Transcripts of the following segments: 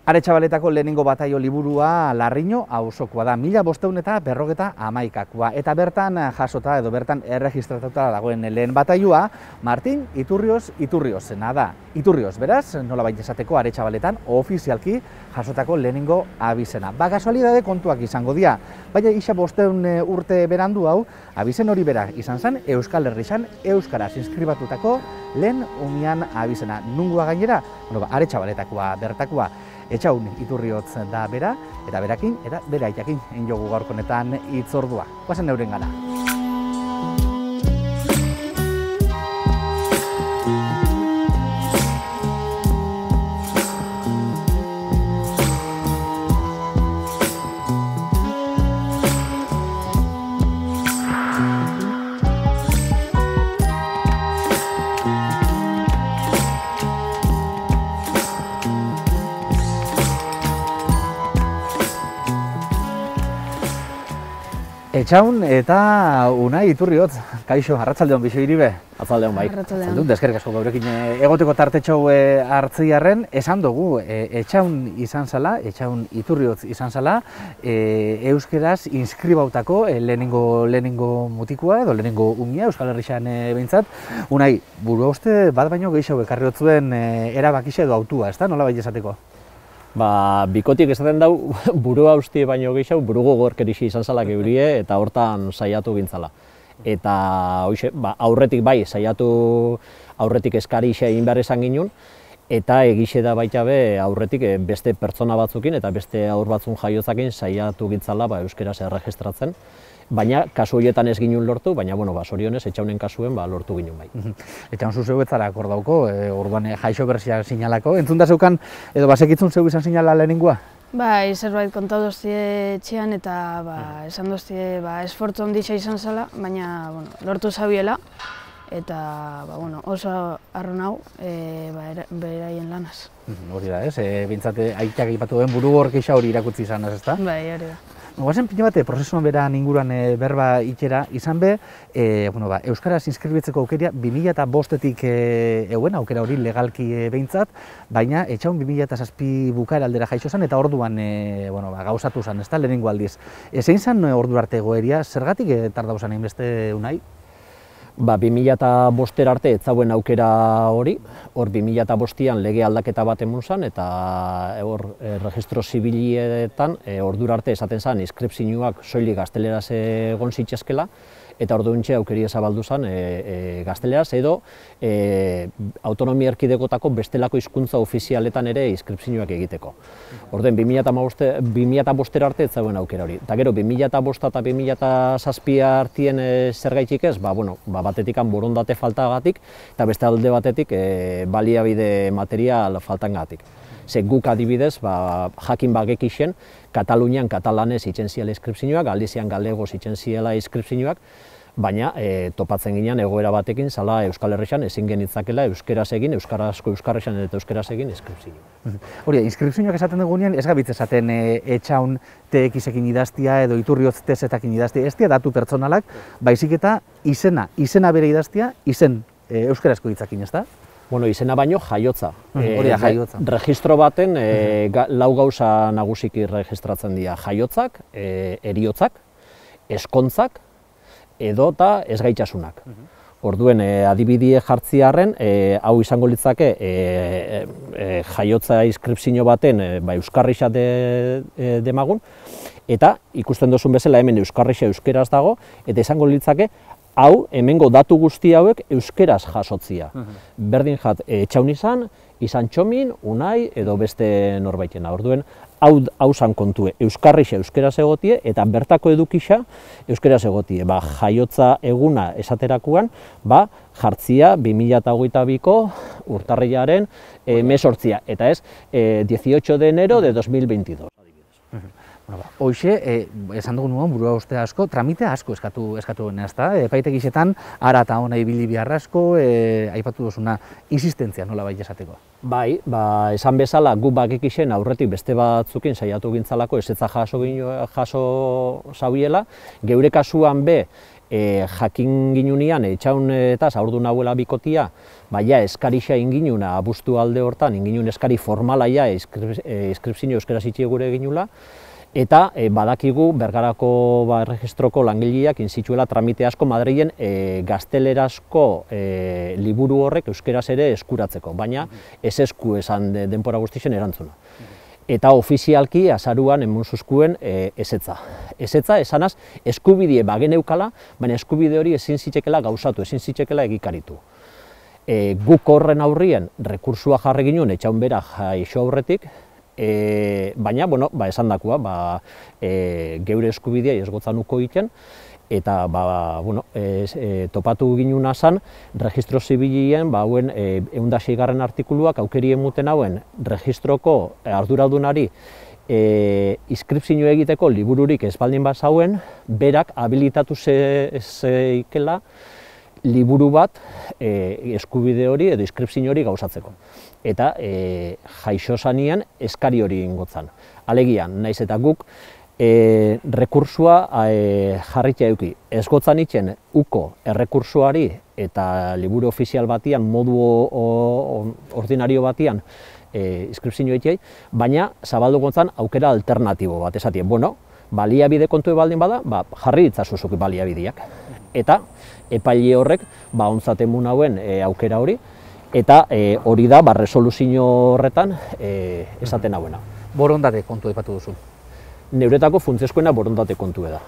Aretxabaletako lehenengo bataio liburua Larriño auzokoa da, 1551 eta bertan jasota edo bertan erregistratuta dagoen lehen batailua Martin Iturriozena da. Iturrioz, beraz, nolabait esateko Aretxabaletan ofizialki jasotako lehenengo abizena. Kasualidade kontuak izango dira, baina isa 500 urte berandu hau, abizen hori bera izan zen Euskal Herrixan euskaraz inskribatutako lehen umian abizena. Nungoa gainera, Aretxabaletakoa bertakoa. Etxaun Iturriotz da bera, eta berakin, eta bera aitakin jogu gaurko honetan hitzordua. Guazen euren gana. Etxaun eta Unai Iturriotz, kaixo, arratsaldeon bizo iribe. Arratsaldeon bai. Arratsaldeon, eskerrik asko gaurekin egoteko tartetxo hartziarren, esan dugu Etxaun izan zala, Etxaun Iturriotz izan zala, euskeraz inskribautako lehenengo mutikoa edo lehenengo umia Euskal Herrixan behintzat. Unai, burua uste bat baino gehiago ekarri hotzuen erabakixe edo autua, ezta? Nola bai esateko? Bikotik esaten dau, burua uste baino gehiago, burugo gorkerixe izan zala geurie eta hortan saiatu gintzala. Eta aurretik bai, aurretik eskarixe egin behar esan ginen, eta egixe da baita be aurretik beste pertsona batzukin eta beste aur batzun jaiotzakin saiatu gintzala euskeraz erregistratzen. Baina kasu horietan ez ginen lortu, baina zorionez Etxaunen kasuen lortu ginen bai. Etxaun zuzeu etzara akordauko, orduan jaixo bersia sinalako. Entzun da zeukan, edo basekitzun zeu izan sinala lehenengoa? Bai, zerbait konta doztie etxean eta esan doztie esfortzu handia izan zela, baina lortu zabiela. Eta oso arron hau beraien lanaz. Hori da ez, bintzate aitak ipatu den buru gorkeixa hori irakutzi izan ez ezta? Bai, hori da. Goazen pina bate, prozesuan beran inguruan berba itxera izan be, euskaraz inskribitzeko aukeria 2005-etik euen aukera hori legalki behintzat, baina Etxaun 2007 bukaera aldera jaixo zen eta orduan gauzatu zen, ez da, lehenengo aldiz. Zein zen ordu arte egoeria, zergatik tardau zen hainbeste Unai? 2005 arte ez zauen aukera hori, hor 2005an lege aldaketa bat emun zen, eta hor registro zibilietan ordura arte esaten zen inskripzioak soilik gazteleraz egon zitezkela, eta orduantxe aukeria zabaldu zen gazteleraz edo autonomia erkidegotako bestelako hizkuntza ofizialetan ere inskripzioak egiteko. Orduan 2005 arte ez zauen aukera hori. Eta gero 2005 eta 2007 artien zergaitik ez, batetik borondate faltagatik eta beste alde batetik baliabide material faltangatik. Ze guk adibidez, jakin bagekixen, Katalunian katalanez itzen ziela inskripzioak, Galizian galegoz itzen ziela inskripzioak, baina topatzen ginen egoera batekin, zala Euskal Herrixan ezin genitzakela euskeraz egin, euskarazko euskarrixan eta euskeraz egin inskripzioak. Hori, inskripzioak esaten dugunean, ez gabitz esaten Etxaun TX-ekin idaztia edo Iturriotz TZ-ekin idaztia, ez dira datu pertsonalak, baizik eta izena bere idaztia, izen euskarazko hitzakin, ez da? Izena baino jaiotza. Hori da, jaiotza. Registro baten lau gauza nagusiki registratzen dira. Jaiotzak, heriotzak, eskontzak, edo eta ezgaitasunak. Orduen adibidie jartziarren, hau izango litzake jaiotza inskripzio baten euskarrixa demagun, eta ikusten duzun bezala hemen euskarrixa euskeraz dago, eta izango litzake hau hemengo datu guzti hauek euskeraz jasotzia. Berdin jat Etxaun izan Txomin, Unai edo beste norbaitena. Orduen hau zan kontue euskarrixa euskeraz egotie eta bertako edukixa euskeraz egotie. Jaiotza eguna esaterakuan, jartzia 2022ko urtarrilaren 18 eta ez 18 de enero de 2022. Hoxe, esan dugun nuen burua uste asko, tramite asko eskatu gena, ezta? Epaitegixetan, ara eta hona ibili behar asko, aipatu duzuna, insistentzia nola bai esateko. Bai, esan bezala gu bakekixen aurretik beste batzukin saiatu gintzalako ezetza jaso zauiela, geure kasuan be jakin ginunean, etxaun eta zaurdu nahuela bikotia, baina eskarixa inginuna, abuztu alde hortan, inginun eskari formalaia, inskripzio euskaraz itxie gure ginula, eta badakigu Bergarako erregistroko langileak inzituela tramite asko Madrilen gaztelerazko liburu horrek euskeraz ere eskuratzeko, baina ez esku esan denbora guztien erantzuna. Eta ofizialki azaruan emun zuzkuen ezetza. Ezetza esanaz eskubidie bageneukala, baina eskubide hori ezin zitekela gauzatu, ezin zitekela egikaritu. Guk horren aurrien rekursua jarri ginen etxaun bera jaixo aurretik, baina, esan dakoa, geure eskubidea ezgotzanuko egiten, eta topatu ginuna zan, registro zibilien, hauen 106. Artikuluak aukeri emuten hauen registroko arduradunari inskripzio egiteko libururik ez baldin bazauen, berak habilitatu zeikela liburu bat eskubide hori edo inskripzio hori gauzatzeko. Eta jaixo zanien eskari hori ingotzan. Alegian, naiz eta guk rekursua jarritzea eduki. Ez gotzan itzen uko errekursuari eta liburu ofizial batian, modu ordinario batian inskripzio egitei, baina zabaldu gotzan aukera alternatibo bat. Esatien, baliabide kontu baldin bada, jarri ditzazuzuki baliabideak. Eta epaile horrek ontzat emun hauen aukera hori, eta hori da resoluzio horretan esaten hauena. Borondate kontu aipatu duzu. Neuretako funtzioskoena borondate kontu da.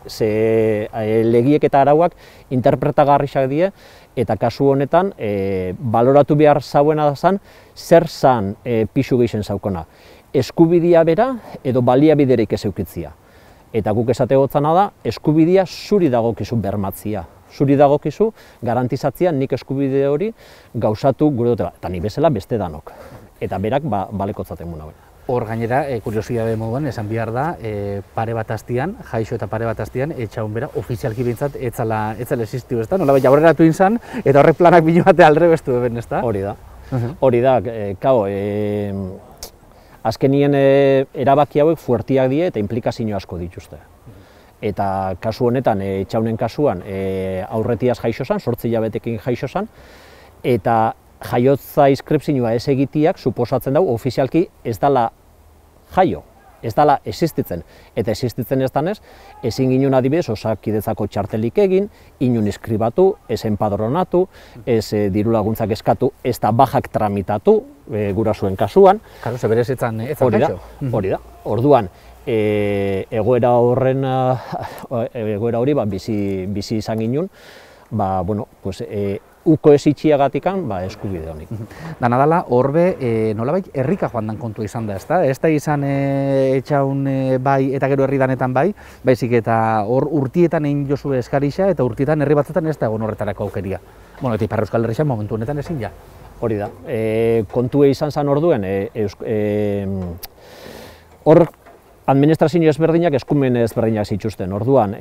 Ze legiek eta arauak interpretagarriak die, eta kasu honetan baloratu behar zauena zan, zer zan pixu gehien zaukona. Eskubidea bera edo baliabiderik ez eukitzia. Eta guk esate gotzana da, eskubidea zuri dagokizu bermatzia. Zuri dagokizu garantizatzia nik eskubide hori gauzatu gure dutela. Eta ni bezala beste danok. Eta berak balekotzaten muna. Hor gainera, kuriosidade moduan, esan behar da, pare bat astian, jaixo eta pare bat astian, etxaun bera, ofizialki bintzat, etzala existiu, ez da? Nola baina aurreratu izan, eta horrek planak bine bate aldre bestu eben, ez da? Hori da. Hori da, azkenien erabaki hauek fuertiak die eta implikazio asko dituzte. Eta kasu honetan, etxaunen kasuan, aurretiaz jaixo zan, 8 hilabetekin jaixo zan, eta jaiotza inskripzioa ez egitiak suposatzen dau ofizialki ez dala jaio, ez dala existitzen. Eta existitzen ez danez, ezin ginen adibidez Osakidetzako txartelik egin, inun inskribatu, ez enpadronatu, ez diru laguntzak eskatu, ez da bajak tramitatu, gurasuen kasuan. Karo, ze berez etzan jaixo. Hori da. Orduan, egoera hori bizi izan ginen, uko ez itxiagatikan eskubide honik. Dana dala, horbe, nolabait, herrika joan dan kontua izan da, ezta? Ez da izan etxaun bai eta gero herri danetan bai, baizik eta hor urtietan egin jozu eskarixa eta urtietan herri batzuetan ez da egon horretarako aukeria. Eta Ipar Euskal Herrian momentu honetan ezin ja. Hori da. Kontue izan zen orduen, hor administrazio ezberdinak eskumen ezberdinak zituzten. Orduan,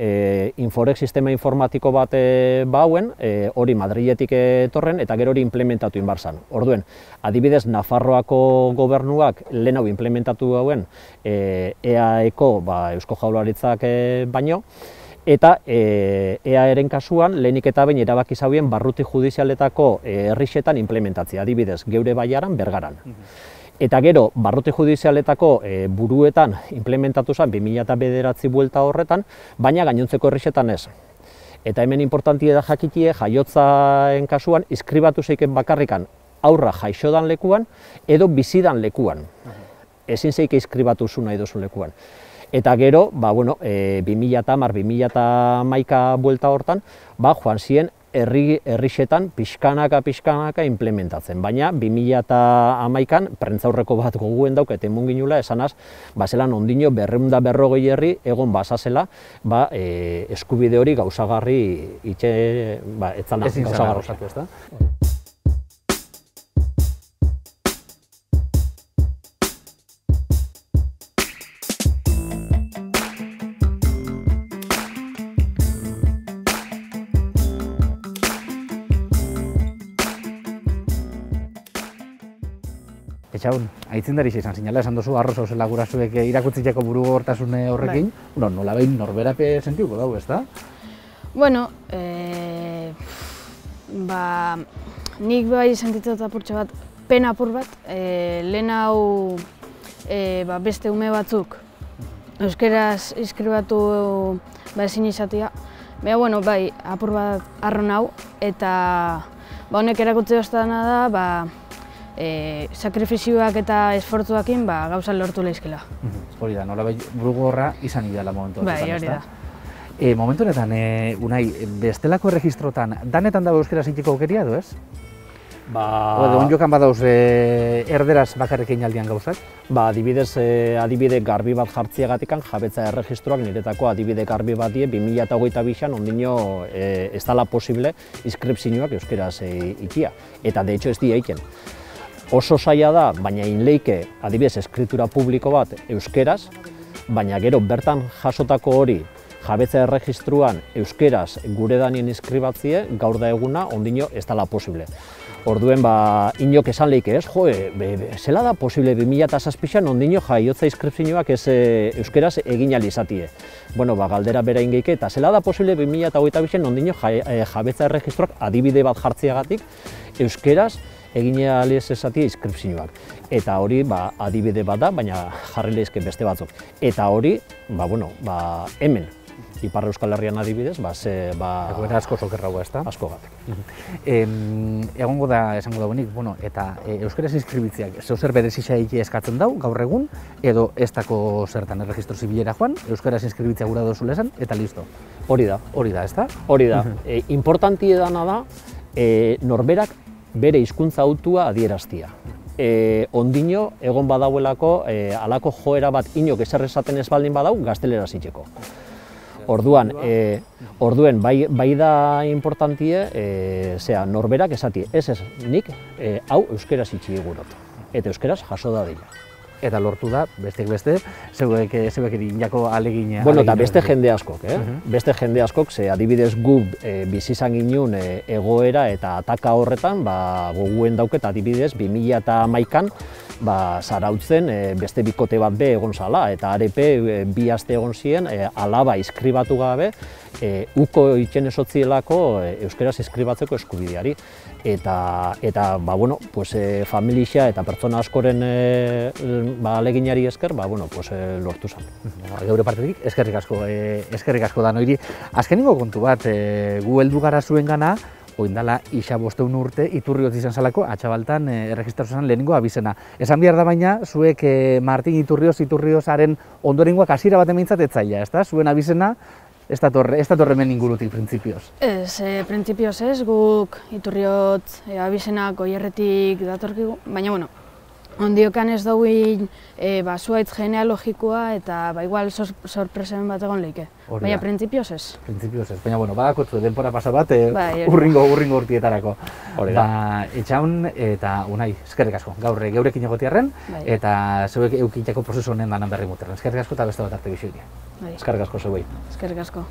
Inforek sistema informatiko bat bauen, hori Madriletik etorren eta gero hori implementatu inbarzan. Orduen, adibidez, Nafarroako gobernuak lehen hau implementatu hauen EAeko Eusko Jaurlaritzak baino, eta EAeren kasuan lehenik eta behin erabaki zauen barruti judizialetako herrixetan implementatzea, adibidez, geure Baiaran, Bergaran. Eta gero, barruti judizialetako buruetan implementatu zen 2009 buelta horretan, baina gainontzeko herrixetan ez. Eta hemen importantia da jakitie, jaiotzaen kasuan, inskribatu zeiken bakarrikan aurra jaixodan lekuan edo bizidan lekuan. Ezin zeike inskribatu zu nahi duzun lekuan. Eta gero, 2010-2011 buelta hortan, joan ziren herrixetan pixkanaka implementatzen. Baina 2011an prentzaurreko bat goguen dauk eta emun ginula esanaz, zelan ondino 240 herri egon bazazela eskubide hori gauzagarri etzana gauzagarri. Ez da? Etxaun, aitzindari izan zinela, esan duzu, arroz hauzela gurasuek irakutziteko buru gortasun horrekin, nola behin norberape sentiuko dago, ez da? Bueno, nik bai sentitzen apurtxo bat, pena apur bat, lehen hau beste ume batzuk euskeraz inskribatu ezin izatea. Baina, bueno, bai, apur bat arron hau, eta honek erakutze doztana da, sakrifizioak eta esfortzuakin gauza lortu lehizkela. Hori da, nolabait burugorra izan ideala momentu honetan, Bai, hori da. Momentu honetan, Unai, bestelako erregistrotan, danetan dago euskeraz itxiko aukeria edo ez? Edo onjokan badauz erderaz bakarrik egin aldian gauzak? Adibidez, adibide garbi bat jartziagatikan jabetza erregistroak niretako adibide garbi bat die 2022an ondino ez dala posible inskripzioak euskeraz ikia. Eta de hecho ez di eiken. Oso zaila da, baina inleike adibidez eskritura publiko bat euskeraz, baina gero bertan jasotako hori jabetza erregistruan euskeraz gure danien inskribatzie gaur da eguna ondino ez dala posible. Orduen, inok esan lehike ez, zela da posible 2007an ondino jaiotza inskripzioak ez euskeraz egin ahal izatie. Bueno, galdera bera ingeike, eta zela da posible 2022an ondino jabetza erregistroak adibide bat jartziagatik euskeraz egin ahal izatie inskripzioak. Eta hori adibide bat da, baina jarri lehizke beste batzuk. Eta hori, hemen. Ipar Euskal Herrian adibidez, Egoera asko sokerragoa, ez da? Asko bat. Egongo da, esango dauenik, eta euskeraz inskribitziak zer berezisa eskatzen dau, gaur egun, edo ez dako zertan erregistro zibilera joan, euskeraz inskribitziak gura dozule esan, eta listo. Hori da. Hori da, ez da? Hori da. Importanti edana da, norberak bere hizkuntza autua adieraztia. Ondino, egon badauelako, halako joera bat inok ezer esaten ez baldin badau, gazteleraz itxeko. Orduan, bai da importantie, norberak esatie, ez nik hau euskeraz itxi gurot, eta euskeraz jaso da dira. Eta lortu da, besteak beste, zeuek jako alegin. Bueno, eta beste jende askok, beste jende askok, adibidez gu bizizan ginen egoera eta ataka horretan, goguen dauket adibidez 2011an, zarautzen beste bikote bat be egon zala, eta arepe bi aste egon ziren, alaba inskribatu gabe, uko itxen esotzielako euskeraz inskribatzeko eskubideari. Eta familia eta pertsona askoren aleginari esker, lortu zen. Geure partetik, eskerrik asko da noiri. Azkenengo kontu bat, gu heldu gara zuen gana, oindala isa 500 urte Iturrioz izan zalako Atxabaltan erregistratu zen lehenengo abizena. Esan behar da baina, zuek Martin Iturriozaren ondorengoak hasiera bat emintzat etzaila, ez da? Zuen abizena ez dator hemen ingurutik, printzipioz. Ez, printzipioz ez, guk Iturrioz abizenak oierretik datorkigu, baina, ondiokan ez dauin zuaitz genealogikoa eta igual sorpresen bat egon lehike. Baina printzipioz ez. Printzipioz ez, baina badakotzu denpora pasa bat urringo urtietarako. Etxaun eta Unai, eskerrik asko, gaur geurekin egotiarren eta zeuek eukitako prozesu honen danan berri muterren. Eskerrik asko eta beste bat arte bizitia. Eskerrik asko zeuei. Eskerrik asko.